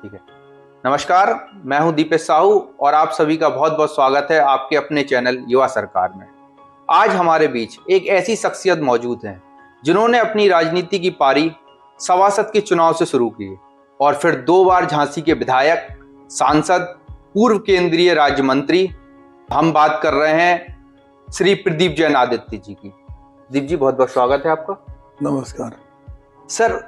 ठीक है। नमस्कार, मैं हूं दीपेश साहू और आप सभी का बहुत बहुत स्वागत है आपके अपने चैनल युवा सरकार में। आज हमारे बीच एक ऐसी शख्सियत मौजूद है जिन्होंने अपनी राजनीति की पारी सभासद के चुनाव से शुरू की और फिर 2 बार झांसी के विधायक, सांसद, पूर्व केंद्रीय राज्य मंत्री। हम बात कर रहे हैं श्री प्रदीप जैन आदित्य जी की। प्रदीप जी, बहुत बहुत स्वागत है आपका। नमस्कार सर,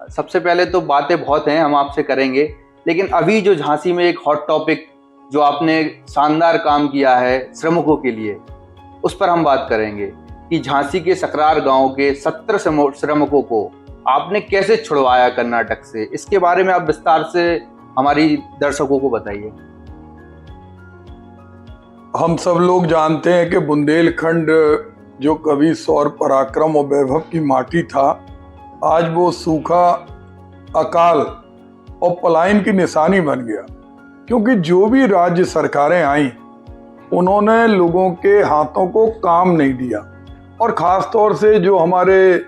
सबसे पहले तो बातें बहुत हैं, हम आपसे करेंगे, लेकिन अभी जो झांसी में एक हॉट टॉपिक जो आपने शानदार काम किया है श्रमिकों के लिए, उस पर हम बात करेंगे कि झांसी के सकरार गांव के 17 श्रमिकों को आपने कैसे छुड़वाया कर्नाटक से। इसके बारे में आप विस्तार से हमारी दर्शकों को बताइए। हम सब लोग जानते हैं कि बुंदेलखंड जो कभी सौर पराक्रम और वैभव की माटी था, आज वो सूखा, अकाल और पलायन की निशानी बन गया। क्योंकि जो भी राज्य सरकारें आईं, उन्होंने लोगों के हाथों को काम नहीं दिया। और ख़ास तौर से जो हमारे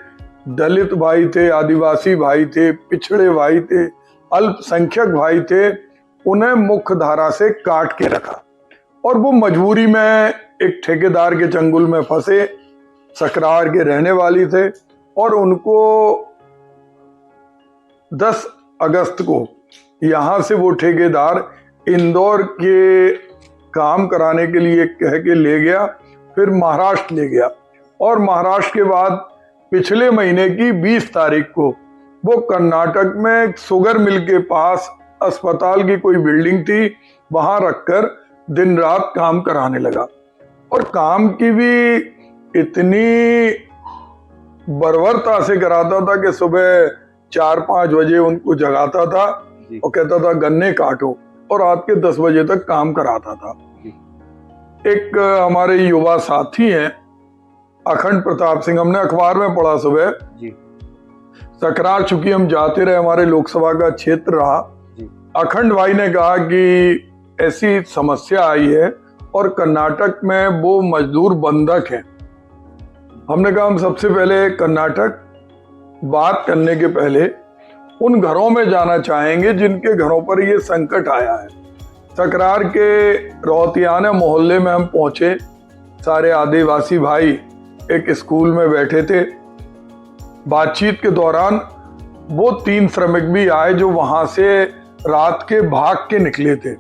दलित भाई थे, आदिवासी भाई थे, पिछड़े भाई थे, अल्पसंख्यक भाई थे, उन्हें मुख्य धारा से काट के रखा। और वो मजबूरी में एक ठेकेदार के चंगुल में फंसे, सकरार के रहने वाली थे, और उनको 10 अगस्त को यहाँ से वो ठेकेदार इंदौर के काम कराने के लिए कह के ले गया, फिर महाराष्ट्र ले गया। और महाराष्ट्र के बाद पिछले महीने की 20 तारीख को वो कर्नाटक में शुगर मिल के पास अस्पताल की कोई बिल्डिंग थी, वहां रखकर दिन रात काम कराने लगा। और काम की भी इतनी बर्बरता से कराता था कि सुबह 4-5 बजे उनको जगाता था और कहता था गन्ने काटो, और रात के 10 बजे तक काम कराता था। एक हमारे युवा साथी हैं अखंड प्रताप सिंह, हमने अखबार में पढ़ा सुबह, सकरार चूंकि हम जाते रहे, हमारे लोकसभा का क्षेत्र रहा, अखंड भाई ने कहा कि ऐसी समस्या आई है और कर्नाटक में वो मजदूर बंधक हैं। हमने कहा हम सबसे पहले कर्नाटक बात करने के पहले उन घरों में जाना चाहेंगे जिनके घरों पर ये संकट आया है। सकरार के रोहतियाना मोहल्ले में हम पहुंचे, सारे आदिवासी भाई एक स्कूल में बैठे थे। बातचीत के दौरान वो 3 श्रमिक भी आए जो वहां से रात के भाग के निकले थे,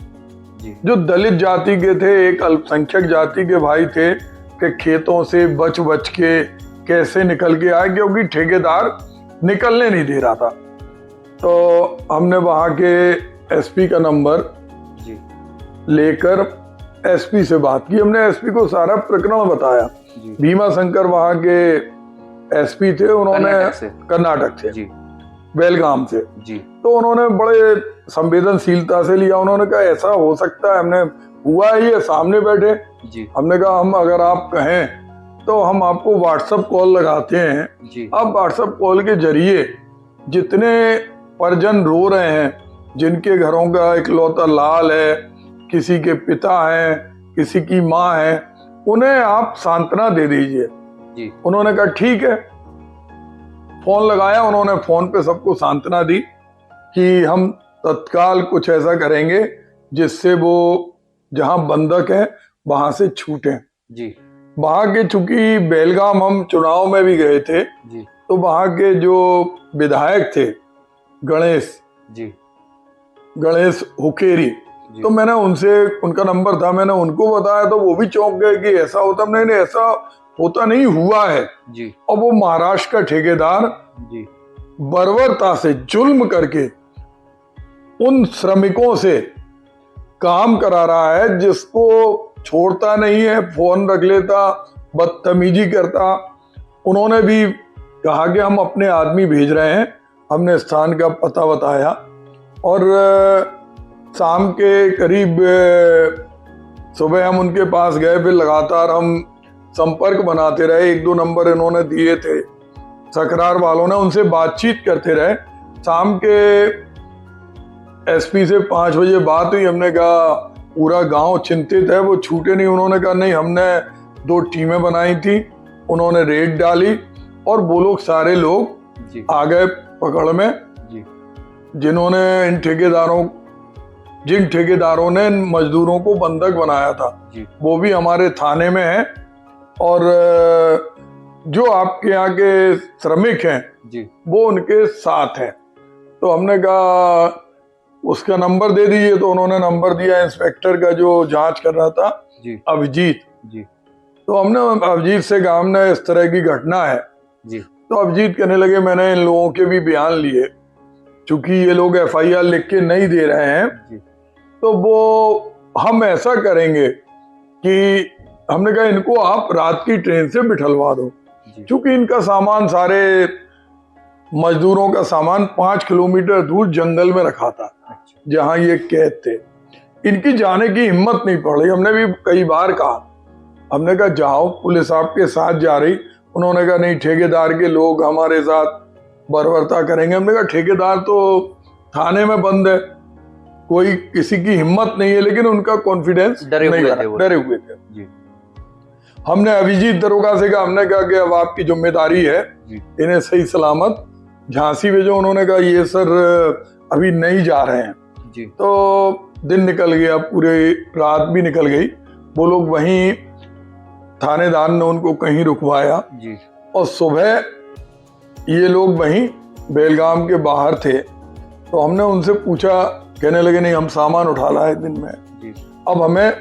जो दलित जाति के थे, एक अल्पसंख्यक जाति के भाई थे कि खेतों से बच बच के कैसे निकल के आए, क्योंकि ठेकेदार निकलने नहीं दे रहा था। तो हमने वहाँ के एसपी का नंबर लेकर एसपी से बात की। हमने एसपी को सारा प्रकरण बताया। भीमा शंकर वहाँ के एसपी थे, उन्होंने कर्नाटक से बेलगाम से, तो उन्होंने बड़े संवेदनशीलता से लिया। उन्होंने कहा ऐसा हो सकता है, हमने हुआ ही है, सामने बैठे। हमने कहा हम अगर आप कहें तो हम आपको व्हाट्सएप कॉल लगाते हैं। अब व्हाट्सएप कॉल के जरिए जितने परिजन रो रहे हैं, जिनके घरों का इकलौता लाल है, किसी के पिता हैं, किसी की माँ है, उन्हें आप सांत्वना दे दीजिए। उन्होंने कहा ठीक है। फोन लगाया, उन्होंने फोन पे सबको सांत्वना दी कि हम तत्काल कुछ ऐसा करेंगे जिससे वो जहां बंधक है वहां से छूटें। वहां के चूंकि बेलगाम हम चुनाव में भी गए थे, तो वहां के जो विधायक थे गणेश हुकेरी, तो मैंने उनसे, उनका नंबर था, मैंने उनको बताया, तो वो भी चौंक गए कि ऐसा होता। नहीं, ऐसा होता नहीं, हुआ है। और वो महाराष्ट्र का ठेकेदार बर्बरता से जुल्म करके उन श्रमिकों से काम करा रहा है, जिसको छोड़ता नहीं है, फोन रख लेता, बदतमीजी करता। उन्होंने भी कहा कि हम अपने आदमी भेज रहे हैं। हमने स्थान का पता बताया और शाम के करीब सुबह हम उनके पास गए। फिर लगातार हम संपर्क बनाते रहे। 1-2 नंबर इन्होंने दिए थे सकरार वालों ने, उनसे बातचीत करते रहे। शाम के एसपी से 5 बजे बात हुई। हमने कहा पूरा गांव चिंतित है, वो छूटे नहीं। उन्होंने कहा नहीं, हमने 2 टीमें बनाई थी, उन्होंने रेड डाली और वो लोग सारे लोग आ गए पकड़ में। जिन्होंने जिन ठेकेदारों ने मजदूरों को बंधक बनाया था जी। वो भी हमारे थाने में है, और जो आपके यहाँ के श्रमिक हैं जी। वो उनके साथ हैं। तो हमने कहा उसका नंबर दे दीजिए, तो उन्होंने नंबर दिया इंस्पेक्टर का जो जांच कर रहा था जी। अभिजीत जी। तो हमने अभिजीत से कहा हमने इस तरह की घटना है। जी। तो अभिजीत कहने लगे मैंने इन लोगों के भी बयान लिए, चूंकि ये लोग FIR लिख के नहीं दे रहे हैं जी। तो वो हम ऐसा करेंगे कि हमने कहा इनको आप रात की ट्रेन से बिठलवा दो, क्योंकि इनका सामान, सारे मजदूरों का सामान 5 किलोमीटर दूर जंगल में रखा था जहां ये कैद थे। इनकी जाने की हिम्मत नहीं पड़ रही। हमने भी कई बार कहा, हमने कहा जाओ, पुलिस आपके साथ जा रही। उन्होंने कहा नहीं, ठेकेदार के लोग हमारे साथ बर्बरता करेंगे। हमने कहा ठेकेदार तो थाने में बंद है, कोई किसी की हिम्मत नहीं है, लेकिन उनका कॉन्फिडेंस डरे हुए थे जी। हमने अभिजीत दरोगा से कहा, हमने कहा कि अब आपकी जिम्मेदारी है इन्हें सही सलामत झांसी भेजो। उन्होंने कहा ये सर अभी नहीं जा रहे हैं जी। तो दिन निकल गया, पूरे रात भी निकल गई। वो लोग वहीं, थानेदार ने उनको कहीं रुकवाया जी। और सुबह ये लोग वहीं बेलगाम के बाहर थे। तो हमने उनसे पूछा, कहने लगे नहीं, हम सामान उठा लाए दिन में जी। अब हमें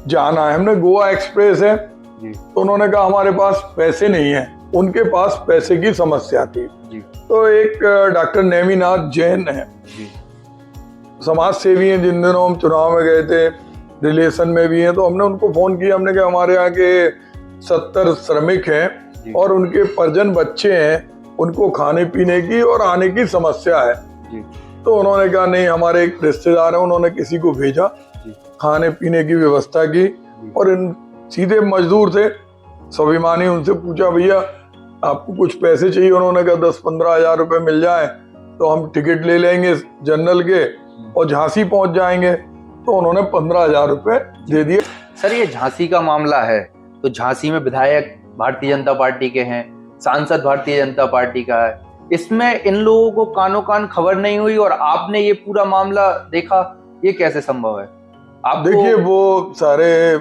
जाना है। हमने गोवा एक्सप्रेस है जी। तो उन्होंने कहा हमारे पास पैसे नहीं है। उनके पास पैसे की समस्या थी जी। तो एक डॉक्टर नेमीनाथ जैन है जी। समाज सेवी हैं, जिन दिनों हम चुनाव में गए थे रिलेशन में भी हैं, तो हमने उनको फोन किया। हमने कहा हमारे यहाँ के 70 श्रमिक हैं और उनके परिजन बच्चे हैं, उनको खाने पीने की और आने की समस्या है जी। तो उन्होंने कहा नहीं, हमारे एक रिश्तेदार है, उन्होंने किसी को भेजा जी। खाने पीने की व्यवस्था की। और इन सीधे मजदूर थे, स्वाभिमानी। उनसे पूछा भैया आपको कुछ पैसे चाहिए? उन्होंने कहा 10-15 हजार रुपए मिल जाए तो हम टिकट ले लेंगे जनरल के और झांसी पहुंच जाएंगे। तो उन्होंने 15,000 रुपए दे दिए। सर, ये झांसी का मामला है तो झांसी में विधायक भारतीय जनता पार्टी के हैं, सांसद भारतीय जनता पार्टी का है, इसमें इन लोगों को कानो कान खबर नहीं हुई और आपने ये पूरा मामला देखा, ये कैसे संभव है? आप देखिए, वो सारे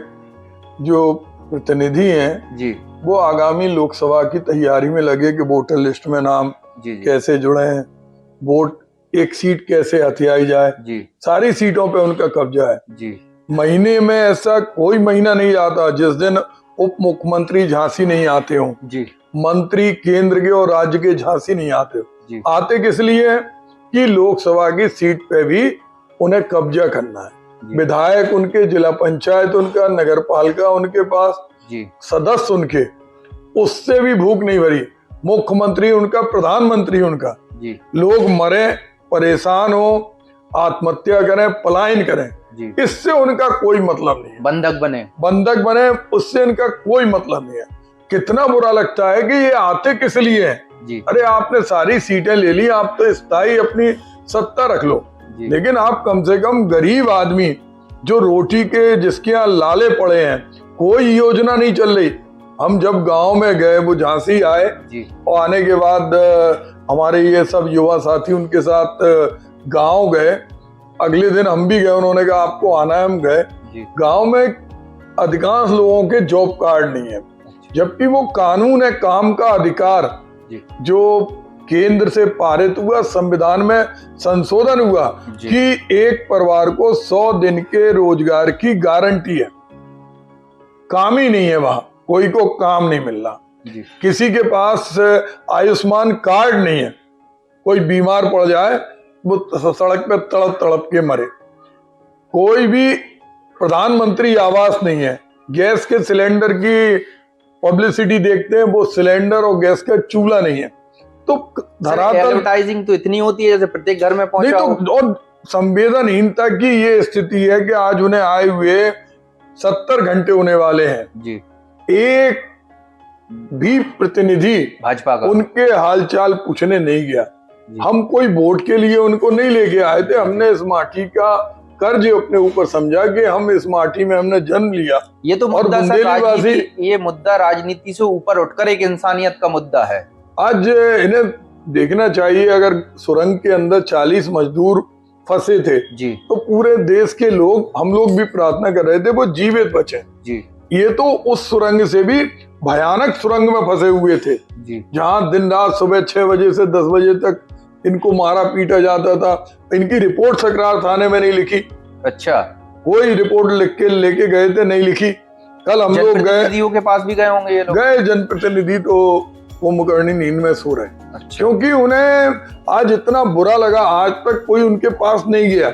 जो प्रतिनिधि हैं जी, वो आगामी लोकसभा की तैयारी में लगे कि वोटर लिस्ट में नाम जी, कैसे जुड़े हैं, वोट एक सीट कैसे हथियाई जाए जी। सारी सीटों पे उनका कब्जा है जी। महीने में ऐसा कोई महीना नहीं जाता जिस दिन उप मुख्यमंत्री झांसी नहीं आते हो जी, मंत्री केंद्र के और राज्य के झांसी नहीं आते हो। आते किस लिए? कि लोकसभा की सीट पे भी उन्हें कब्जा करना है। विधायक उनके, जिला पंचायत उनका, नगर पालिका उनके पास जी, सदस्य उनके, उससे भी भूख नहीं भरी। मुख्यमंत्री उनका, प्रधानमंत्री उनका जी। लोग मरे, परेशान हो, आत्महत्या करें, पलायन करें, इससे उनका कोई मतलब नहीं है। बंधक बने, उससे इनका कोई मतलब नहीं है। कितना बुरा लगता है कि ये आते किस लिए हैं। अरे आपने सारी सीटें ले ली, आप तो स्थायी अपनी सत्ता रख लो, लेकिन आप कम से कम गरीब आदमी जो रोटी के, जिसके यहाँ लाले पड़े हैं, कोई योजना नहीं चल रही। हम जब गांव में गए, वो झांसी आए और आने के बाद हमारे ये सब युवा साथी उनके साथ गांव गए। अगले दिन हम भी गए, उन्होंने कहा आपको आना है, हम गए। गांव में अधिकांश लोगों के जॉब कार्ड नहीं है, जबकि वो कानून है, काम का अधिकार जो केंद्र से पारित हुआ, संविधान में संशोधन हुआ कि एक परिवार को 100 दिन के रोजगार की गारंटी है। काम ही नहीं है, वहां कोई को काम नहीं मिल रहा, किसी के पास आयुष्मान कार्ड नहीं है, कोई बीमार पड़ जाए वो सड़क पे तड़प तड़प के मरे। कोई भी प्रधानमंत्री आवास नहीं है, गैस के सिलेंडर की पब्लिसिटी देखते हैं, वो सिलेंडर और गैस का चूल्हा नहीं है। तो धरातल एडवर्टाइजिंग तो इतनी होती है जैसे प्रत्येक घर में पहुंचा नहीं। तो और संवेदनहीनता की ये स्थिति है कि आज उन्हें आए हुए 70 घंटे होने वाले हैं जी। एक भी प्रतिनिधि भाजपा का उनके हालचाल पूछने नहीं गया। हम कोई वोट के लिए उनको नहीं लेके आए थे, हमने इस माटी का कर्ज अपने ऊपर समझा कि हम इस माटी में हमने जन्म लिया। ये तो मुद्दा ये मुद्दा राजनीति से ऊपर उठकर एक इंसानियत का मुद्दा है। आज इन्हें देखना चाहिए, अगर सुरंग के अंदर 40 मजदूर फंसे थे जी तो पूरे देश के लोग, हम लोग भी प्रार्थना कर रहे थे वो जीवित बचे। जी ये तो उस सुरंग से भी भयानक सुरंग में फंसे हुए थे, जी जहां दिन रात सुबह 6 बजे से 10 बजे तक इनको मारा पीटा जाता था। इनकी रिपोर्ट सकरार थाने में नहीं लिखी। अच्छा, कोई रिपोर्ट लिख के लेके गए थे, नहीं लिखी। कल हम लोग गए, जनप्रतिनिधियों के पास भी गए होंगे ये लोग? गए जनप्रतिनिधि तो कुंभकर्णी नींद में सो रहे। अच्छा क्योंकि उन्हें आज इतना बुरा लगा, आज तक कोई उनके पास नहीं गया,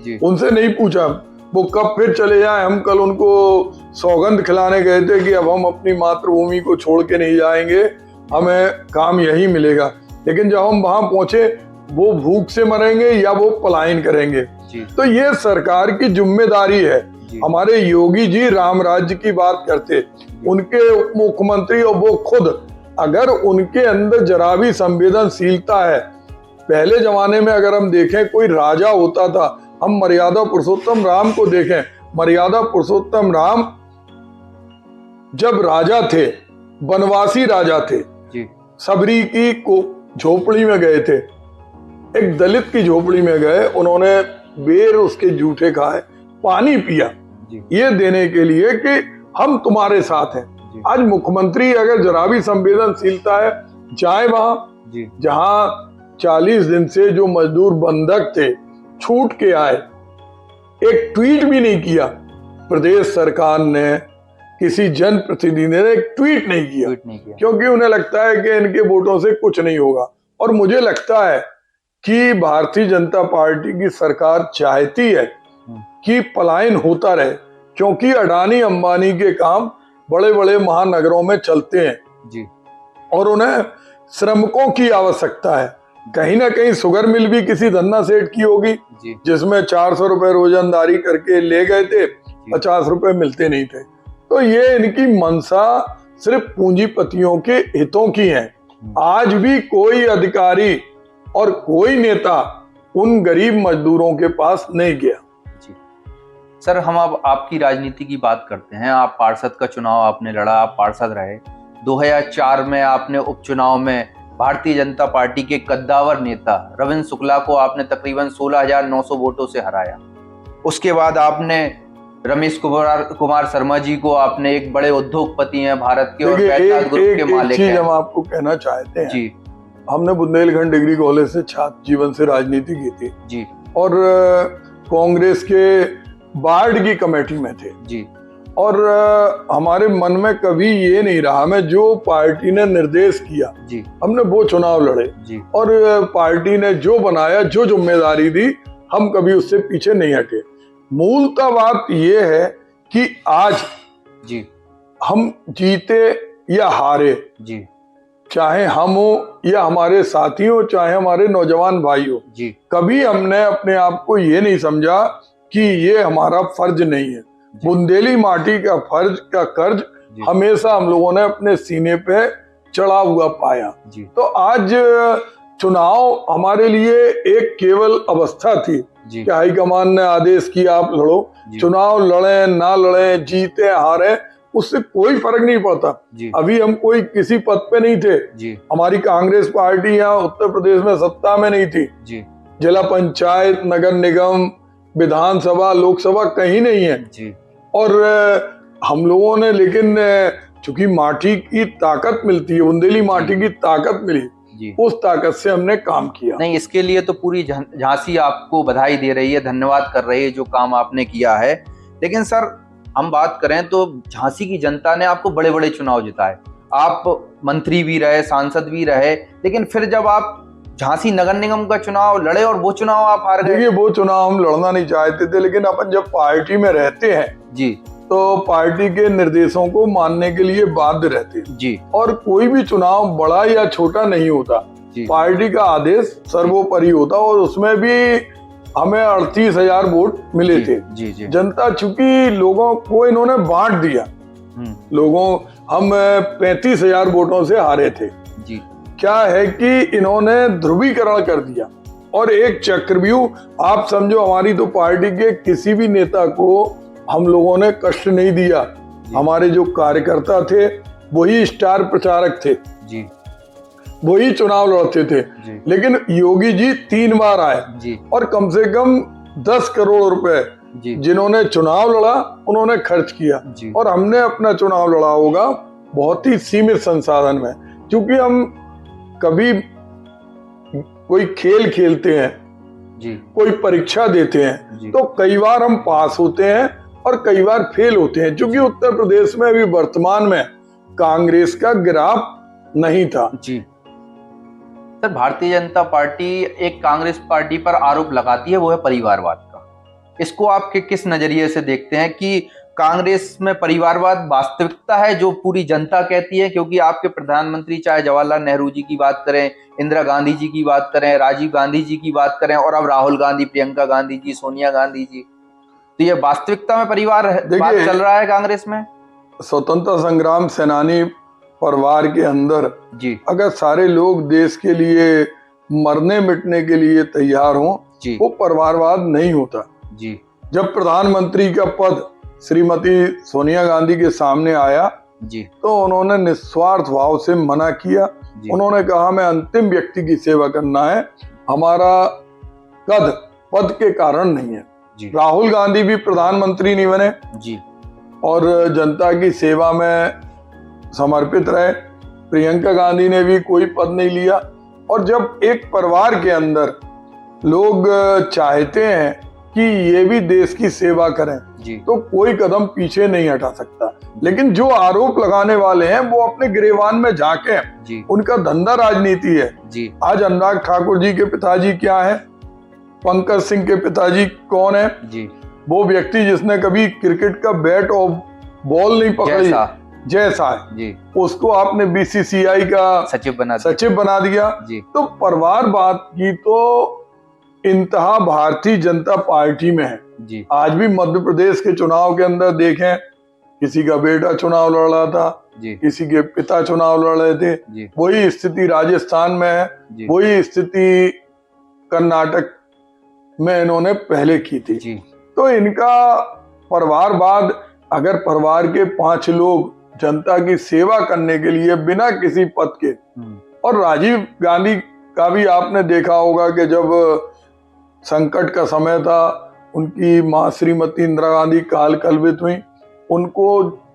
जी उनसे नहीं पूछा वो कब फिर चले जाए। हम कल उनको सौगंध खिलाने गए थे कि अब हम अपनी मातृभूमि को छोड़ के नहीं जाएंगे, हमें काम यही मिलेगा। लेकिन जब हम वहां पहुंचे, वो भूख से मरेंगे या वो पलायन करेंगे। जी तो ये सरकार की जिम्मेदारी है। जी हमारे योगी जी राम राज्य की बात करते, उनके उप मुख्यमंत्री और वो खुद, अगर उनके अंदर जरा भी संवेदनशीलता है। पहले जमाने में अगर हम देखें, कोई राजा होता था, हम मर्यादा पुरुषोत्तम राम को देखें, मर्यादा पुरुषोत्तम राम जब राजा थे, वनवासी राजा थे, जी सबरी की को झोपड़ी में गए थे, एक दलित की झोपड़ी में गए, उन्होंने बेर उसके जूठे खाए, पानी पिया, जी ये देने के लिए कि हम तुम्हारे साथ हैं। जी आज मुख्यमंत्री अगर जरा भी संवेदनशीलता है, जाए वहां जी जहां 40 दिन से जो मजदूर बंधक थे, छूट के आए, एक ट्वीट भी नहीं किया। प्रदेश सरकार ने, किसी जनप्रतिनिधि ने एक ट्वीट नहीं किया, ट्वीट नहीं किया। क्योंकि उन्हें लगता है कि इनके वोटों से कुछ नहीं होगा। और मुझे लगता है कि भारतीय जनता पार्टी की सरकार चाहती है कि पलायन होता रहे, क्योंकि अडानी अंबानी के काम बड़े बड़े महानगरों में चलते हैं जी और उन्हें श्रमिकों की आवश्यकता है। कहीं ना कहीं शुगर मिल भी किसी धन्ना सेठ की होगी, जी जिसमें 400 रुपए रोजंदारी करके ले गए थे, 50 रुपए मिलते नहीं थे। तो ये इनकी मंशा सिर्फ पूंजीपतियों के हितों की है। आज भी कोई अधिकारी और कोई नेता उन गरीब मजदूरों के पास नहीं गया। जी सर, हम अब आपकी राजनीति की बात करते हैं। आप पार्षद का चुनाव आपने लड़ा, आप पार्षद रहे। 2004 में आपने उपचुनाव में भारतीय जनता पार्टी के कद्दावर नेता रविंद्र शुक्ला को आपने तकरीबन 16,900 वोटों से हराया। उसके बाद आपने रमेश कुमार शर्मा जी को, आपने एक बड़े उद्योगपति हैं भारत के और बैजनाथ ग्रुप के मालिक हैं। हम आपको कहना चाहते हैं जी, हमने बुंदेलखंड डिग्री कॉलेज से छात्र जीवन से राजनीति की थी जी और कांग्रेस के बार्ड की कमेटी में थे जी, और हमारे मन में कभी ये नहीं रहा, हमें जो पार्टी ने निर्देश किया जी, हमने वो चुनाव लड़े जी, और पार्टी ने जो बनाया, जो जिम्मेदारी दी, हम कभी उससे पीछे नहीं हटे। मूलतः बात ये है कि आज जी, हम जीते या हारे, जी, चाहे हम हो या हमारे साथी हो, चाहे हमारे नौजवान भाई हो, जी, कभी हमने अपने आप को ये नहीं समझा कि ये हमारा फर्ज नहीं है। बुंदेली माटी का फर्ज का कर्ज हमेशा हम लोगों ने अपने सीने पे चढ़ा हुआ पाया। जी, तो आज चुनाव हमारे लिए एक केवल अवस्था थी जी, कि हाईकमान ने आदेश किया आप लड़ो। चुनाव लड़े ना लड़े, जीते हारे, उससे कोई फर्क नहीं पड़ता। जी, अभी हम कोई किसी पद पे नहीं थे, जी, हमारी कांग्रेस पार्टी यहाँ उत्तर प्रदेश में सत्ता में नहीं थी, जी, जिला पंचायत, नगर निगम, विधानसभा, लोकसभा कहीं नहीं है। जी, और हम लोगों ने, लेकिन चूंकि माटी की ताकत मिलती है, बुंदेली माटी की ताकत मिली, जी, उस ताकत से हमने काम किया। नहीं, इसके लिए तो पूरी झांसी आपको बधाई दे रही है, धन्यवाद कर रही है जो काम आपने किया है। लेकिन सर, हम बात करें तो झांसी की जनता ने आपको बड़े बड़े चुनाव जिताए, आप मंत्री भी रहे, सांसद भी रहे, लेकिन फिर जब आप झांसी नगर निगम का चुनाव लड़े और वो चुनाव आप हार गए। देखिए, वो चुनाव हम लड़ना नहीं चाहते थे, लेकिन अपन जब पार्टी में रहते हैं जी, तो पार्टी के निर्देशों को मानने के लिए बाध्य रहते हैं जी, और कोई भी चुनाव बड़ा या छोटा नहीं होता, पार्टी का आदेश सर्वोपरि होता और उसमें भी हमें 38,000 वोट मिले थे। जी, जी, जनता, चूंकि लोगों को इन्होंने बांट दिया, हम 35,000 वोटों से हारे थे। जी, क्या है कि इन्होंने ध्रुवीकरण कर दिया और एक चक्रव्यूह, आप समझो, हमारी तो पार्टी के किसी भी नेता को हम लोगों ने कष्ट नहीं दिया। हमारे जो कार्यकर्ता थे वही स्टार प्रचारक थे। जी, वही चुनाव लड़ते थे। लेकिन योगी जी 3 बार आए और कम से कम 10 करोड़ रुपए जिन्होंने चुनाव लड़ा उन्होंने खर्च किया, और हमने अपना चुनाव लड़ा होगा बहुत ही सीमित संसाधन में, क्योंकि हम कभी कोई खेल खेलते हैं, कोई परीक्षा देते हैं, तो कई बार हम पास होते हैं और कई बार फेल होते हैं, क्योंकि उत्तर प्रदेश में अभी वर्तमान में कांग्रेस का ग्राफ नहीं था। सर, भारतीय जनता पार्टी एक कांग्रेस पार्टी पर आरोप लगाती है, वो है परिवारवाद का। इसको आप किस नजरिए से देखते हैं कि कांग्रेस में परिवारवाद वास्तविकता है जो पूरी जनता कहती है? क्योंकि आपके प्रधानमंत्री चाहे जवाहरलाल नेहरू जी की बात करें, इंदिरा गांधी जी की बात करें, राजीव गांधी जी की बात करें, और अब राहुल गांधी, प्रियंका गांधी जी, सोनिया गांधी जी, तो ये वास्तविकता में परिवारवाद चल रहा है कांग्रेस में? स्वतंत्रता संग्राम सेनानी परिवार के अंदर अगर सारे लोग देश के लिए मरने मिटने के लिए तैयार हों, वो परिवारवाद नहीं होता। जब प्रधानमंत्री का पद श्रीमती सोनिया गांधी के सामने आया तो उन्होंने निस्वार्थ भाव से मना किया। उन्होंने कहा मैं अंतिम व्यक्ति की सेवा करना है, हमारा कद पद के कारण नहीं है। राहुल गांधी भी प्रधानमंत्री नहीं बने और जनता की सेवा में समर्पित रहे। प्रियंका गांधी ने भी कोई पद नहीं लिया। और जब एक परिवार के अंदर लोग चाहते हैं कि ये भी देश की सेवा करें तो कोई कदम पीछे नहीं हटा सकता। लेकिन जो आरोप लगाने वाले हैं वो अपने गिरेबान में झांके, उनका धंधा राजनीति है। आज अनुराग ठाकुर जी के पिताजी क्या है, पंकज सिंह के पिताजी कौन है? वो व्यक्ति जिसने कभी क्रिकेट का बैट और बॉल नहीं पकड़ी जैसा है, उसको आपने बीसीसीआई का सचिव बना दिया। तो परिवारवाद की तो इंतहा भारतीय जनता पार्टी में है। आज भी मध्य प्रदेश के चुनाव के अंदर देखें, किसी का बेटा चुनाव लड़ रहा था, किसी के पिता चुनाव लड़ रहे थे। वही स्थिति राजस्थान में है, वही स्थिति कर्नाटक में इन्होंने पहले की थी। तो इनका परिवारवाद, अगर परिवार के 5 लोग जनता की सेवा करने के लिए बिना किसी पद के, और राजीव गांधी का भी आपने देखा होगा कि जब संकट का समय था, उनकी मां श्रीमती इंदिरा गांधी काल कलवित हुई, उनको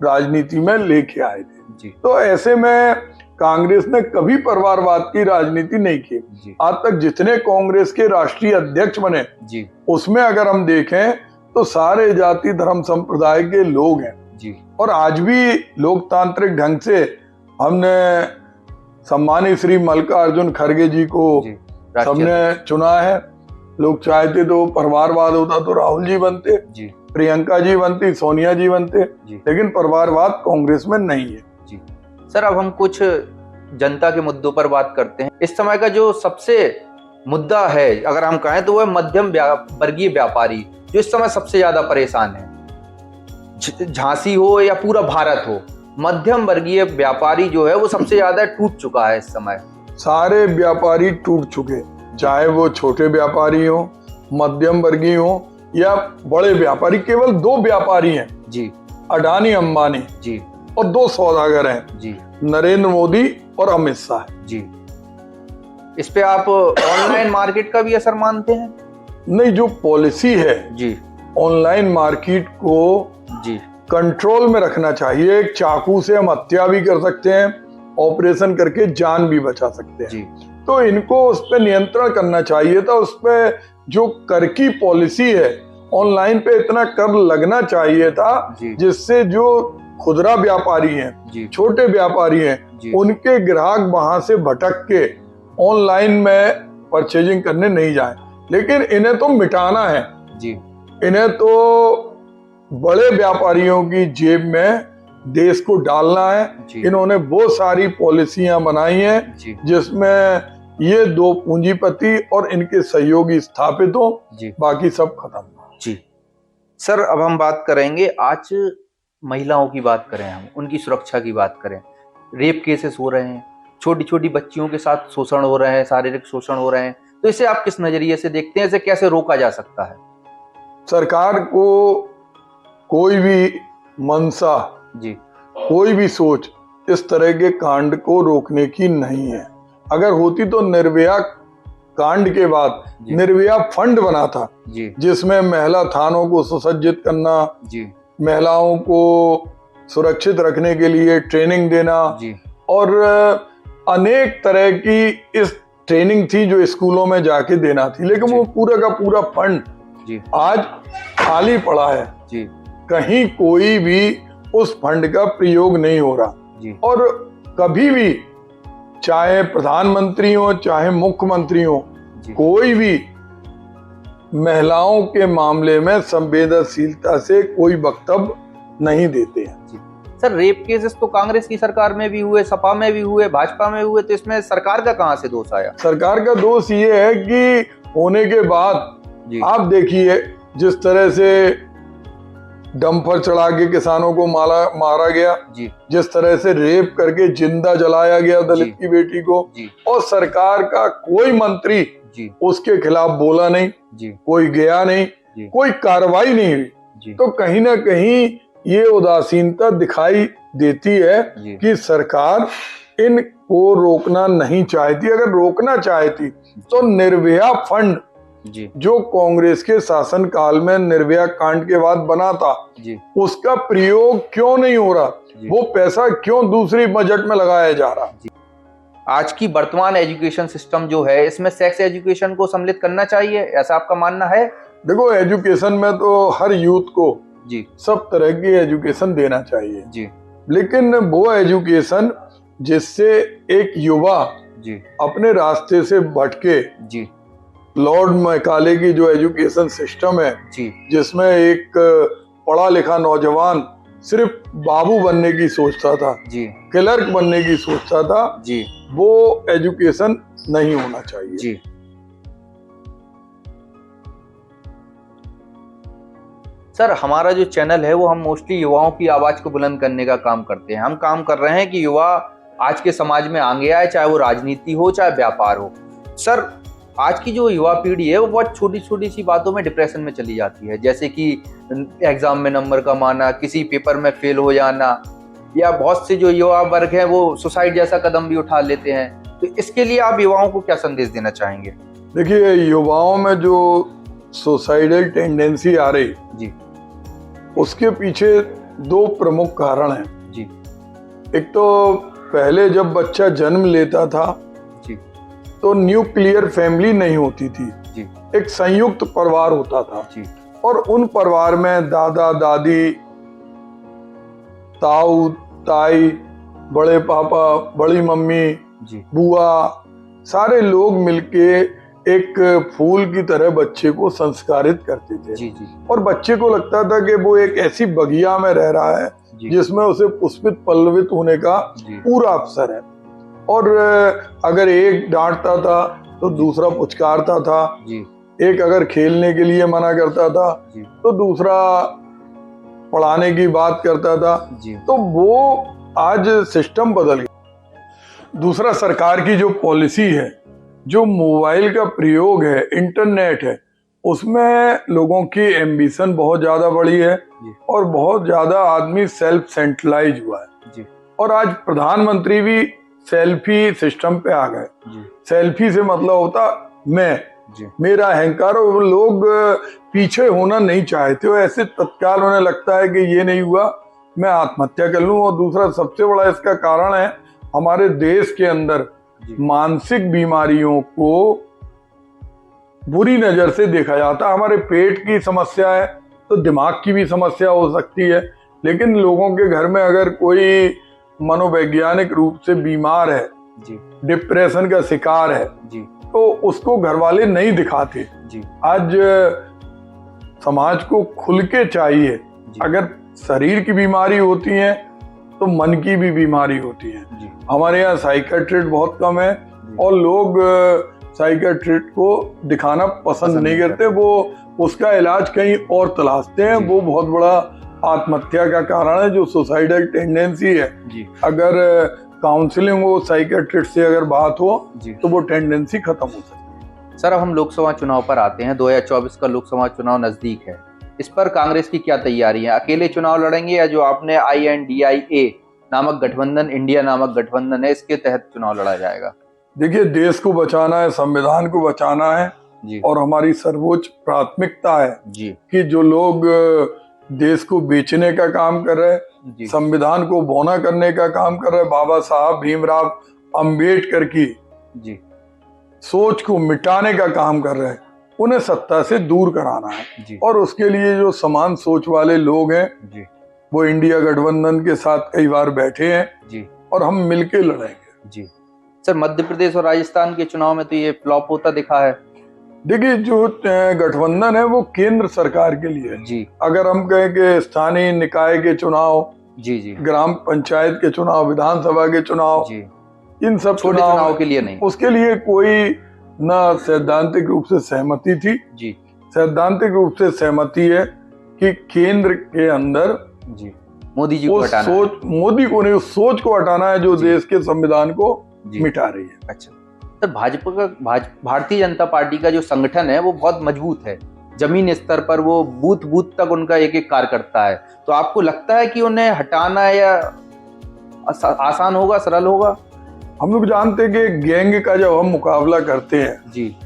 राजनीति में लेके आए थे। तो ऐसे में कांग्रेस ने कभी परिवारवाद की राजनीति नहीं की। आज तक जितने कांग्रेस के राष्ट्रीय अध्यक्ष बने उसमें अगर हम देखें तो सारे जाति धर्म संप्रदाय के लोग हैं। और आज भी लोकतांत्रिक ढंग से हमने सम्मानित श्री मल्लिकार्जुन खड़गे जी को सबने चुना है। लोग चाहते तो परिवारवाद होता तो राहुल जी बनते, प्रियंका जी बनती, सोनिया जी बनते, लेकिन परिवारवाद कांग्रेस में नहीं है। सर, अब हम कुछ जनता के मुद्दों पर बात करते हैं। इस समय का जो सबसे मुद्दा है अगर हम कहें तो वह मध्यम वर्गीय व्यापारी, जो इस समय सबसे ज्यादा परेशान है। झांसी हो या पूरा भारत हो, मध्यम वर्गीय व्यापारी जो है वो सबसे ज्यादा टूट चुका है इस समय। सारे व्यापारी टूट चुके, चाहे वो छोटे व्यापारी हो, मध्यम वर्गीय हो या बड़े व्यापारी। केवल 2 व्यापारी हैं अडानी अंबानी और 2 सौदागर हैं नरेंद्र मोदी और अमित शाह इस पे आप ऑनलाइन मार्केट का भी असर मानते हैं? नहीं, जो पॉलिसी है ऑनलाइन मार्केट को कंट्रोल में रखना चाहिए। एक चाकू से हम हत्या भी कर सकते हैं, ऑपरेशन करके जान भी बचा सकते हैं। तो इनको उस पर नियंत्रण करना चाहिए था। उस पर जो कर की पॉलिसी है, ऑनलाइन पे इतना कर लगना चाहिए था जिससे जो खुदरा व्यापारी हैं, छोटे व्यापारी हैं, उनके ग्राहक वहां से भटक के ऑनलाइन में परचेजिंग करने नहीं जाए। लेकिन इन्हें तो मिटाना है, इन्हें तो बड़े व्यापारियों की जेब में देश को डालना है। इन्होंने वो सारी पॉलिसियां बनाई हैं जिसमें ये 2 पूंजीपति और इनके सहयोगी स्थापित हो, बाकी सब खत्म। सर, अब हम बात करेंगे, आज महिलाओं की बात करें, हम उनकी सुरक्षा की बात करें। रेप केसेस हो रहे हैं, छोटी छोटी बच्चियों के साथ शोषण हो रहे हैं, शारीरिक शोषण हो रहे हैं। तो इसे आप किस नजरिए से देखते हैं? इसे कैसे रोका जा सकता है? सरकार को कोई भी मंशा, कोई भी सोच इस तरह के कांड को रोकने की नहीं है। अगर होती तो निर्भया कांड के बाद जी। निर्भया फंड बना था जी जिसमें महिला थानों को सुसज्जित करना, जी महिलाओं को सुरक्षित रखने के लिए ट्रेनिंग देना जी और अनेक तरह की इस ट्रेनिंग थी जो स्कूलों में जाके देना थी, लेकिन जी। वो पूरा का पूरा फंड जी आज खाली पड़ा है। जी कहीं कोई भी उस फंड का प्रयोग नहीं हो रहा जी और कभी भी चाहे प्रधानमंत्री हो चाहे मुख्यमंत्री हो, जी कोई भी महिलाओं के मामले में संवेदनशीलता से कोई वक्तव्य नहीं देते हैं। जी। सर, रेप केसेस तो कांग्रेस की सरकार में भी हुए, सपा में भी हुए, भाजपा में हुए, तो इसमें सरकार का कहां से दोष आया? सरकार का दोष ये है कि होने के बाद जी आप देखिए जिस तरह से डंपर चढ़ा के किसानों को मारा गया, जी जिस तरह से रेप करके जिंदा जलाया गया दलित जी। की बेटी को, जी और सरकार का कोई मंत्री जी उसके खिलाफ बोला नहीं, जी कोई गया नहीं, जी कोई कार्रवाई नहीं हुई, जी तो कहीं ना कहीं ये उदासीनता दिखाई देती है जी कि सरकार इनको रोकना नहीं चाहती। अगर रोकना चाहती तो निर्भया फंड जी जो कांग्रेस के शासनकाल में निर्भया कांड के बाद बना था, जी उसका प्रयोग क्यों नहीं हो रहा? जी। वो पैसा क्यों दूसरी बजट में लगाया जा रहा? आज की वर्तमान एजुकेशन सिस्टम जो है, इसमें सेक्स एजुकेशन को सम्मिलित करना चाहिए, ऐसा आपका मानना है? देखो, एजुकेशन में तो हर यूथ को जी सब तरह की एजुकेशन देना चाहिए, जी लेकिन वो एजुकेशन जिससे एक युवा जी अपने रास्ते से भटके, जी लॉर्ड मैकाले की जो एजुकेशन सिस्टम है जी जिसमें एक पढ़ा लिखा नौजवान सिर्फ बाबू बनने की सोचता था, जी क्लर्क बनने की सोचता था, जी वो एजुकेशन नहीं होना चाहिए। जी। सर, हमारा जो चैनल है वो हम मोस्टली युवाओं की आवाज को बुलंद करने का काम करते हैं। हम काम कर रहे हैं कि युवा आज के समाज में आगे आए, चाहे वो राजनीति हो चाहे व्यापार हो। सर, आज की जो युवा पीढ़ी है वो बहुत छोटी छोटी सी बातों में डिप्रेशन में चली जाती है, जैसे कि एग्जाम में नंबर कम आना, किसी पेपर में फेल हो जाना, या बहुत से जो युवा वर्ग है वो सुसाइड जैसा कदम भी उठा लेते हैं। तो इसके लिए आप युवाओं को क्या संदेश देना चाहेंगे? देखिए, युवाओं में जो सुसाइडल टेंडेंसी आ रही जी उसके पीछे दो प्रमुख कारण हैं। जी एक तो पहले जब बच्चा जन्म लेता था जी तो न्यूक्लियर फैमिली नहीं होती थी, जी एक संयुक्त परिवार होता था जी और उन परिवार में दादा दादी, ताऊ ताई, बड़े पापा, बड़ी मम्मी, जी बुआ, सारे लोग मिलके एक फूल की तरह बच्चे को संस्कारित करते थे। जी जी और बच्चे को लगता था कि वो एक ऐसी बगिया में रह रहा है जी जिसमें उसे पुष्पित पल्लवित होने का जी पूरा अवसर है। और अगर एक डांटता था तो दूसरा पुचकारता था, जी एक अगर खेलने के लिए मना करता था जी तो दूसरा पढ़ाने की बात करता था। जी तो वो आज सिस्टम बदल गया। दूसरा, सरकार की जो पॉलिसी है, जो मोबाइल का प्रयोग है, इंटरनेट है, उसमें लोगों की एम्बिशन बहुत ज्यादा बढ़ी है जी और बहुत ज्यादा आदमी सेल्फ सेंट्रलाइज हुआ है। जी और आज प्रधानमंत्री भी सेल्फी सिस्टम पे आ गए। जी सेल्फी से मतलब होता मैं, जी मेरा अहंकार, और लोग पीछे होना नहीं चाहते हो। ऐसे तत्काल उन्हें लगता है कि ये नहीं हुआ मैं आत्महत्या कर लूं। और दूसरा सबसे बड़ा इसका कारण है, हमारे देश के अंदर जी मानसिक बीमारियों को बुरी नजर से देखा जाता है। हमारे पेट की समस्या है तो दिमाग की भी समस्या हो सकती है, लेकिन लोगों के घर में अगर कोई मनोवैज्ञानिक रूप से बीमार है, जी डिप्रेशन का शिकार है, जी तो उसको घर वाले नहीं दिखाते। जी आज समाज को खुल के चाहिए, जी अगर शरीर की बीमारी होती है तो मन की भी बीमारी होती है। जी हमारे यहाँ साइकियाट्रिस्ट बहुत कम है और लोग साइकियाट्रिस्ट को दिखाना पसंद नहीं करते, वो उसका इलाज कहीं और तलाशते हैं। वो बहुत बड़ा आत्महत्या का कारण है, जो सुसाइडल टेंडेंसी है। जी अगर काउंसलिंग हो, साइकियाट्रिस्ट से अगर बात हो जी। तो वो टेंडेंसी खत्म हो सकती है। सर, अब हम लोकसभा चुनाव पर आते हैं। 2024 का लोकसभा चुनाव नजदीक है। इस पर कांग्रेस की क्या तैयारी है? अकेले चुनाव लड़ेंगे या जो आपने INDIA नामक गठबंधन, इंडिया नामक गठबंधन है, इसके तहत चुनाव लड़ा जाएगा? देखिए, देश को बचाना है, संविधान को बचाना है जी और हमारी सर्वोच्च प्राथमिकता है जी कि जो लोग देश को बेचने का काम कर रहे हैं, जी संविधान को बौना करने का काम कर रहे हैं, बाबा साहब भीमराव अंबेडकर की जी सोच को मिटाने का काम कर रहे हैं, उन्हें सत्ता से दूर कराना है। जी और उसके लिए जो समान सोच वाले लोग हैं जी वो इंडिया गठबंधन के साथ कई बार बैठे हैं जी और हम मिलके लड़ेंगे। जी। सर, मध्य प्रदेश और राजस्थान के चुनाव में तो ये फ्लॉप होता दिखा है। देखिए, जो गठबंधन है वो केंद्र सरकार के लिए है। जी अगर हम कहें कि स्थानीय निकाय के चुनाव, जी जी ग्राम पंचायत के चुनाव, विधानसभा के चुनाव, जी, इन सब छोटे चुनाव के लिए नहीं। उसके लिए कोई ना सैद्धांतिक रूप से सहमति थी। जी सैद्धांतिक रूप से सहमति है कि केंद्र के अंदर जी मोदी जी को वो हटाना सोच, मोदी को नहीं, उस सोच को हटाना है जो जी। देश के संविधान को जी। मिटा रही है। अच्छा सर, भारतीय जनता पार्टी का जो संगठन है वो बहुत मजबूत है। जमीन स्तर पर वो बूथ बूथ तक उनका एक एक कार्यकर्ता है। तो आपको लगता है कि उन्हें हटाना या आसान होगा, सरल होगा? हम लोग जानते हैं कि गैंग का जब हम मुकाबला करते हैं, जी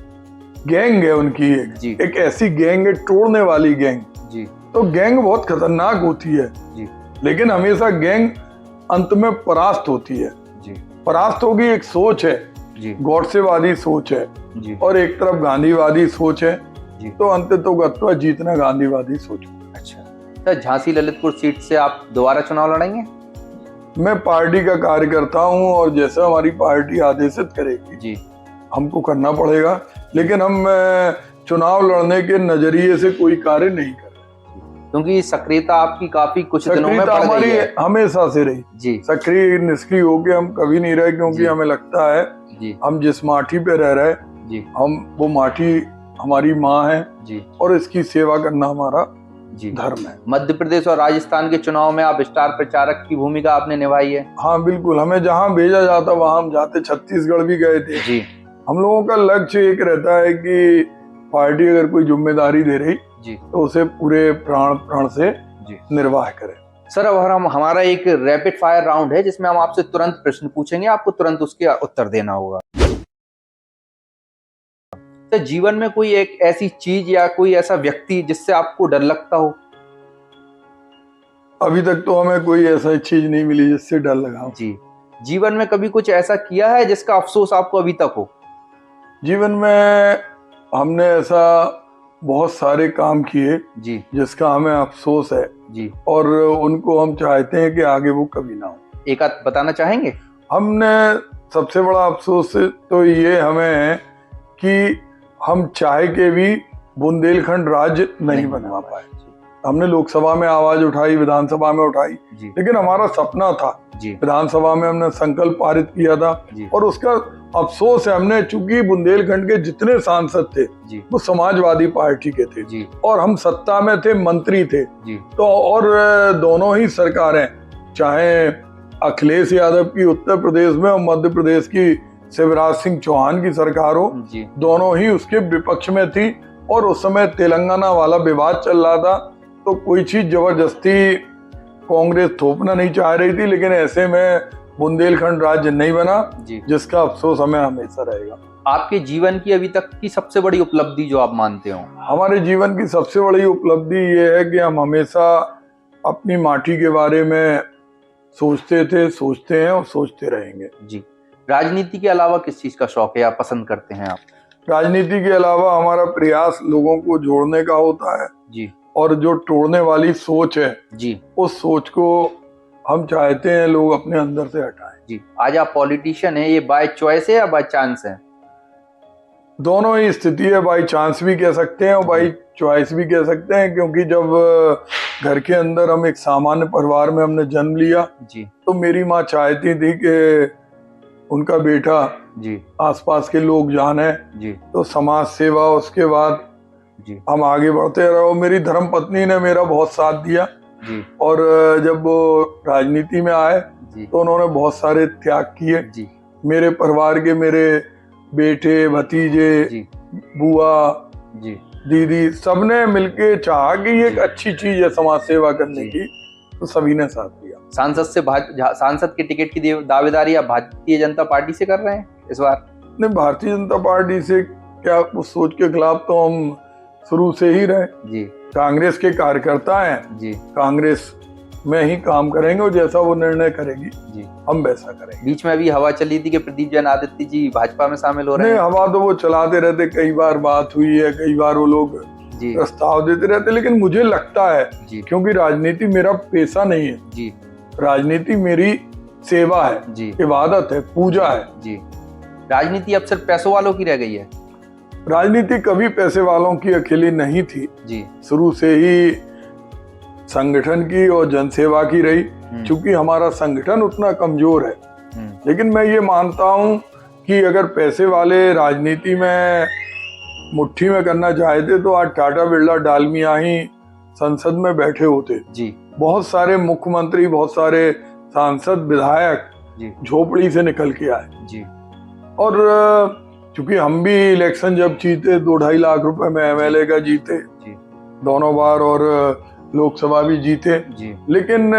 गैंग है उनकी जी एक ऐसी गैंग है, तोड़ने वाली गैंग। जी तो गैंग बहुत खतरनाक होती है, जी लेकिन हमेशा गैंग अंत में परास्त होती है। जी परास्त होगी एक सोच है, जी गॉडसेवादी सोच है, जी और एक तरफ गांधीवादी सोच है। जी। तो अंततोगत्वा जीतना गांधीवादी सोच। अच्छा सर, झांसी ललितपुर सीट से आप दोबारा चुनाव लड़ेंगे? मैं पार्टी का कार्यकर्ता हूं और जैसा हमारी पार्टी आदेशित करेगी जी हमको करना पड़ेगा, लेकिन हम चुनाव लड़ने के नजरिए से कोई कार्य नहीं कर रहे, क्योंकि सक्रियता आपकी काफी कुछ दिनों में सक्रियता बढ़ हमारी गई है। हमेशा से रही। जी सक्रिय निष्क्रिय होके हम कभी नहीं रहे, क्योंकि जी। हमें लगता है जी हम जिस माटी पे रह रहे जी हम वो माटी हमारी माँ है जी और इसकी सेवा करना हमारा जी धर्म है। मध्य प्रदेश और राजस्थान के चुनाव में आप स्टार प्रचारक की भूमिका आपने निभाई है। हाँ बिल्कुल, हमें जहाँ भेजा जाता वहाँ हम जाते। छत्तीसगढ़ भी गए थे। जी हम लोगों का लक्ष्य एक रहता है कि पार्टी अगर कोई जिम्मेदारी दे रही जी तो उसे पूरे प्राण से जी निर्वाह करें। सर, अब हमारा एक रैपिड फायर राउंड है जिसमें हम आपसे तुरंत प्रश्न पूछेंगे, आपको तुरंत उसके उत्तर देना होगा। तो जीवन में कोई एक ऐसी चीज या कोई ऐसा व्यक्ति जिससे आपको डर लगता हो? अभी तक तो हमें कोई ऐसा चीज नहीं मिली जिससे डर लगा हो। जी। जीवन में कभी कुछ ऐसा किया है जिसका अफसोस आपको अभी तक हो? जीवन में हमने ऐसा बहुत सारे काम किए जी जिसका हमें अफसोस है जी। और उनको हम चाहते हैं कि आगे वो कभी ना हो। एक आध बताना चाहेंगे? हमने सबसे बड़ा अफसोस तो ये हमें है कि हम चाहे के भी बुंदेलखंड राज्य नहीं बनवा पाए। हमने लोकसभा में आवाज उठाई, विधानसभा में उठाई, जी लेकिन हमारा सपना था। जी विधानसभा में हमने संकल्प पारित किया था जी और उसका अफसोस है हमने, चूंकि बुंदेलखंड के जितने सांसद थे जी वो समाजवादी पार्टी के थे जी और हम सत्ता में थे, मंत्री थे। जी तो और दोनों ही सरकारें, चाहे अखिलेश यादव की उत्तर प्रदेश में और मध्य प्रदेश की शिवराज सिंह चौहान की सरकार हो, जी दोनों ही उसके विपक्ष में थी। और उस समय तेलंगाना वाला विवाद चल रहा था, तो कोई चीज जबरदस्ती कांग्रेस थोपना नहीं चाह रही थी, लेकिन ऐसे में बुंदेलखंड राज्य नहीं बना, जी। जिसका अफसोस हमें हमेशा रहेगा। आपके जीवन की अभी तक की सबसे बड़ी उपलब्धि जो आप मानते हो? हमारे जीवन की सबसे बड़ी उपलब्धि ये है कि हम हमेशा अपनी माटी के बारे में सोचते थे, सोचते हैं और सोचते रहेंगे। जी। राजनीति के अलावा किस चीज का शौक है या पसंद करते हैं आप? राजनीति के अलावा हमारा प्रयास लोगों को जोड़ने का होता है जी और जो तोड़ने वाली सोच है जी उस सोच को हम चाहते हैं लोग अपने अंदर से हटाएं। जी। आज आप पॉलिटिशियन है, ये बाय चॉइस है या बाय चांस है? दोनों ही स्थिति है, बाई चांस भी कह सकते हैं और बाई चॉइस भी कह सकते हैं, क्योंकि जब घर के अंदर हम एक सामान्य परिवार में हमने जन्म लिया जी तो मेरी माँ चाहती थी कि उनका बेटा जी आसपास के लोग जाने, जी तो समाज सेवा, उसके बाद जी हम आगे बढ़ते रहे। मेरी धर्म पत्नी ने मेरा बहुत साथ दिया जी और जब वो राजनीति में आए जी तो उन्होंने बहुत सारे त्याग किए। जी मेरे परिवार के, मेरे बेटे, भतीजे, जी बुआ, जी दीदी, सबने मिलके चाहा कि ये एक अच्छी चीज है समाज सेवा करने की, तो सभी ने साथ दिया। सांसद के टिकट की दावेदारी आप भारतीय जनता पार्टी से कर रहे हैं इस बार? नहीं, भारतीय जनता पार्टी से क्या उस सोच के खिलाफ तो हम शुरू से ही रहे। जी कांग्रेस के कार्यकर्ता हैं, जी कांग्रेस में ही काम करेंगे और जैसा वो निर्णय करेगी जी। हम वैसा करेंगे। बीच में अभी हवा चली थी कि प्रदीप जैन आदित्य जी भाजपा में शामिल हो रहे नहीं, हैं। हवा तो वो चलाते रहते, कई बार बात हुई है, कई बार वो लोग जी प्रस्ताव देते रहते, लेकिन मुझे लगता है जी क्योंकि राजनीति मेरा पेशा नहीं है, जी राजनीति मेरी सेवा है, जी इबादत है, पूजा है। जी। राजनीति अब सिर्फ पैसों वालों की रह गई है। राजनीति कभी पैसे वालों की अकेली नहीं थी, जी शुरू से ही संगठन की और जनसेवा की रही। चूंकि हमारा संगठन उतना कमजोर है, लेकिन मैं ये मानता हूं कि अगर पैसे वाले राजनीति में मुट्ठी में करना चाहते तो आज टाटा बिरला डालमिया ही संसद में बैठे होते। जी बहुत सारे मुख्यमंत्री, बहुत सारे सांसद, विधायक जी झोपड़ी से निकल के आए। जी और चूंकि हम भी इलेक्शन जब जीते 2-2.5 लाख रुपए में एमएलए का जीते जी दोनों बार, और लोकसभा भी जीते। जी लेकिन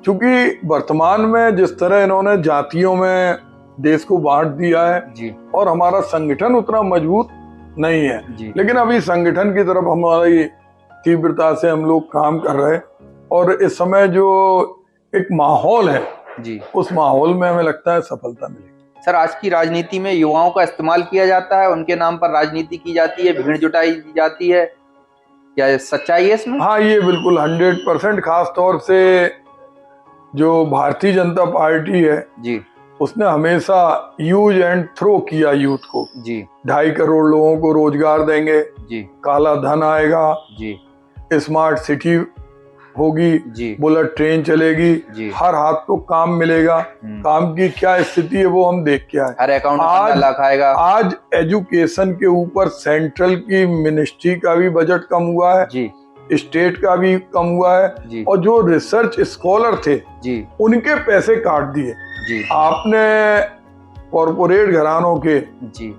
चूंकि वर्तमान में जिस तरह इन्होंने जातियों में देश को बांट दिया है जी और हमारा संगठन उतना मजबूत नहीं है, जी लेकिन अभी संगठन की तरफ हमारी तीव्रता से हम लोग काम कर रहे हैं। और इस समय जो एक माहौल है, जी। उस माहौल में हमें लगता है सफलता मिलेगी। सर, आज की राजनीति में युवाओं का इस्तेमाल किया जाता है, उनके नाम पर राजनीति की जाती है, भीड़ जुटाई जाती है, क्या सच्चाई है इसमें? हाँ, ये बिल्कुल 100%। खास तौर से जो भारतीय जनता पार्टी है जी उसने हमेशा यूज एंड थ्रो किया यूथ को। जी 2.5 करोड़ लोगों को रोजगार देंगे, जी काला धन आएगा, जी स्मार्ट सिटी होगी, जी बुलेट ट्रेन चलेगी, जी। हर हाथ को काम मिलेगा। काम की क्या स्थिति है वो हम देख के आए। हर अकाउंट में 15 लाख आएगा। आज एजुकेशन के ऊपर सेंट्रल की मिनिस्ट्री का भी बजट कम हुआ है जी स्टेट का भी कम हुआ है जी और जो रिसर्च स्कॉलर थे जी उनके पैसे काट दिए। जी आपने कॉरपोरेट घरानों के जी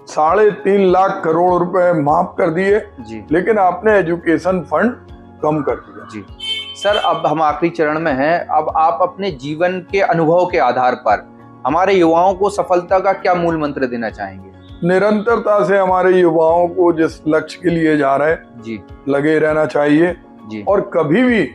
3.5 लाख करोड़ रुपए माफ कर दिए, जी लेकिन आपने एजुकेशन फंड कम कर दिया। जी। सर, अब हम आखिरी चरण में हैं। अब आप अपने जीवन के अनुभव के आधार पर हमारे युवाओं को सफलता का क्या मूल मंत्र देना चाहेंगे? निरंतरता से हमारे युवाओं को जिस लक्ष्य के लिए जा रहे हैं जी लगे रहना चाहिए जी और कभी भी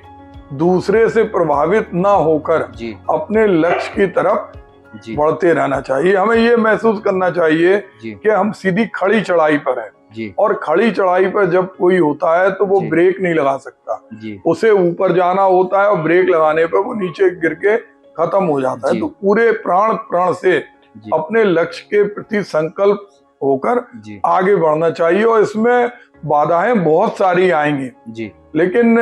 दूसरे से प्रभावित ना होकर जी अपने लक्ष्य की तरफ जी बढ़ते रहना चाहिए। हमें ये महसूस करना चाहिए जी कि हम सीधी खड़ी चढ़ाई पर हैं जी और खड़ी चढ़ाई पर जब कोई होता है तो वो जी। ब्रेक नहीं लगा सकता। जी उसे ऊपर जाना होता है और ब्रेक लगाने पर वो नीचे गिर के खत्म हो जाता है। जी। तो पूरे प्राण से जी अपने लक्ष्य के प्रति संकल्प होकर जी आगे बढ़ना चाहिए। और इसमें बाधाएं बहुत सारी आएंगी, जी लेकिन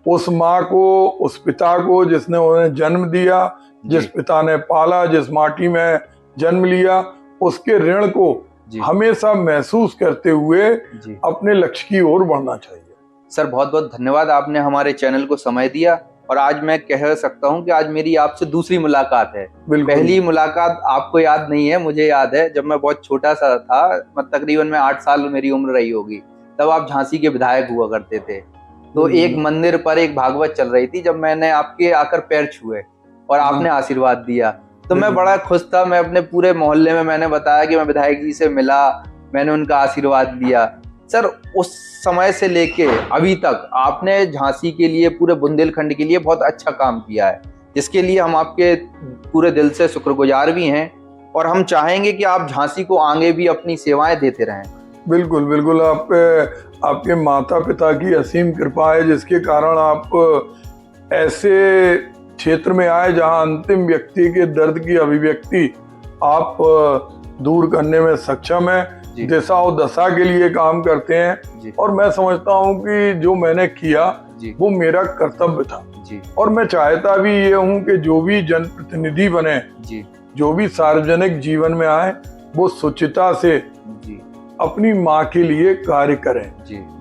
उस माँ को, उस पिता को जिसने उन्हें जन्म दिया, जिस जी पिता ने पाला, जिस माटी में जन्म लिया, उसके ऋण को जी हमेशा महसूस करते हुए जी। अपने लक्ष्य की ओर बढ़ना चाहिए। सर, बहुत बहुत धन्यवाद, आपने हमारे चैनल को समय दिया। और आज मैं कह सकता हूं कि आज मेरी आपसे दूसरी मुलाकात है। बिल्कुल। पहली मुलाकात आपको याद नहीं है, मुझे याद है। जब मैं बहुत छोटा सा था, तकरीबन मैं 8 साल मेरी उम्र रही होगी, तब आप झांसी के विधायक हुआ करते थे। तो एक मंदिर पर एक भागवत चल रही थी, जब मैंने आपके आकर पैर छुए और आपने आशीर्वाद दिया तो मैं बड़ा खुश था। मैं अपने पूरे मोहल्ले में मैंने बताया कि मैं विधायक जी से मिला, मैंने उनका आशीर्वाद लिया। सर, उस समय से लेके अभी तक आपने झांसी के लिए, पूरे बुंदेलखंड के लिए बहुत अच्छा काम किया है, जिसके लिए हम आपके पूरे दिल से शुक्रगुजार भी हैं। और हम चाहेंगे कि आप झांसी को आगे भी अपनी सेवाएं देते रहें। बिल्कुल बिल्कुल। आपके माता पिता की असीम कृपा है, जिसके कारण आप ऐसे क्षेत्र में आए जहां अंतिम व्यक्ति के दर्द की अभिव्यक्ति आप दूर करने में सक्षम है, दिशा और दशा के लिए काम करते हैं। और मैं समझता हूं कि जो मैंने किया वो मेरा कर्तव्य था। और मैं चाहता भी ये हूं कि जो भी जनप्रतिनिधि बने, जो भी सार्वजनिक जीवन में आए, वो सुचिता से अपनी माँ के लिए कार्य करें,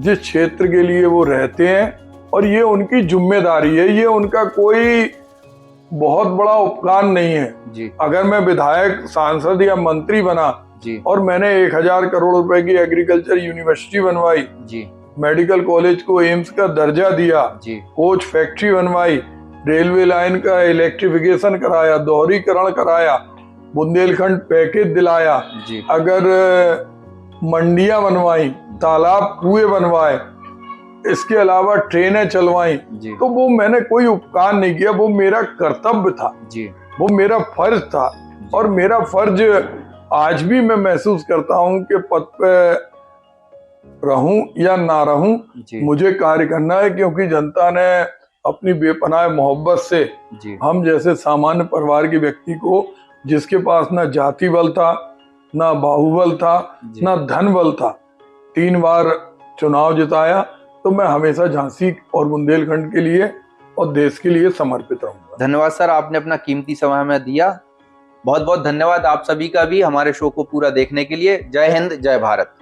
जिस क्षेत्र के लिए वो रहते हैं। और ये उनकी जिम्मेदारी है, ये उनका कोई बहुत बड़ा उपकार नहीं है। अगर मैं विधायक, सांसद या मंत्री बना और मैंने 1000 करोड़ रुपए की एग्रीकल्चर यूनिवर्सिटी बनवाई, मेडिकल कॉलेज को एम्स का दर्जा दिया, कोच फैक्ट्री बनवाई, रेलवे लाइन का इलेक्ट्रिफिकेशन कराया, दोहरीकरण कराया, बुंदेलखंड पैकेज दिलाया, जी अगर मंडियां बनवाई, तालाब कुएं बनवाए, इसके अलावा ट्रेनें चलवाई, जी तो वो मैंने कोई उपकार नहीं किया, वो मेरा कर्तव्य था, जी वो मेरा फर्ज था। और मेरा फर्ज आज भी मैं महसूस करता हूं कि पद पे रहूं या ना रहूं, जी मुझे कार्य करना है, क्योंकि जनता ने अपनी बेपनाह मोहब्बत से जी हम जैसे सामान्य परिवार के व्यक्ति को, जिसके पास ना जाति बल था, ना बाहुबल था, जी। ना धन बल था, 3 बार चुनाव जिताया। तो मैं हमेशा झांसी और बुंदेलखंड के लिए और देश के लिए समर्पित रहूंगा। धन्यवाद सर, आपने अपना कीमती समय हमें दिया। बहुत बहुत धन्यवाद आप सभी का भी हमारे शो को पूरा देखने के लिए। जय हिंद, जय भारत।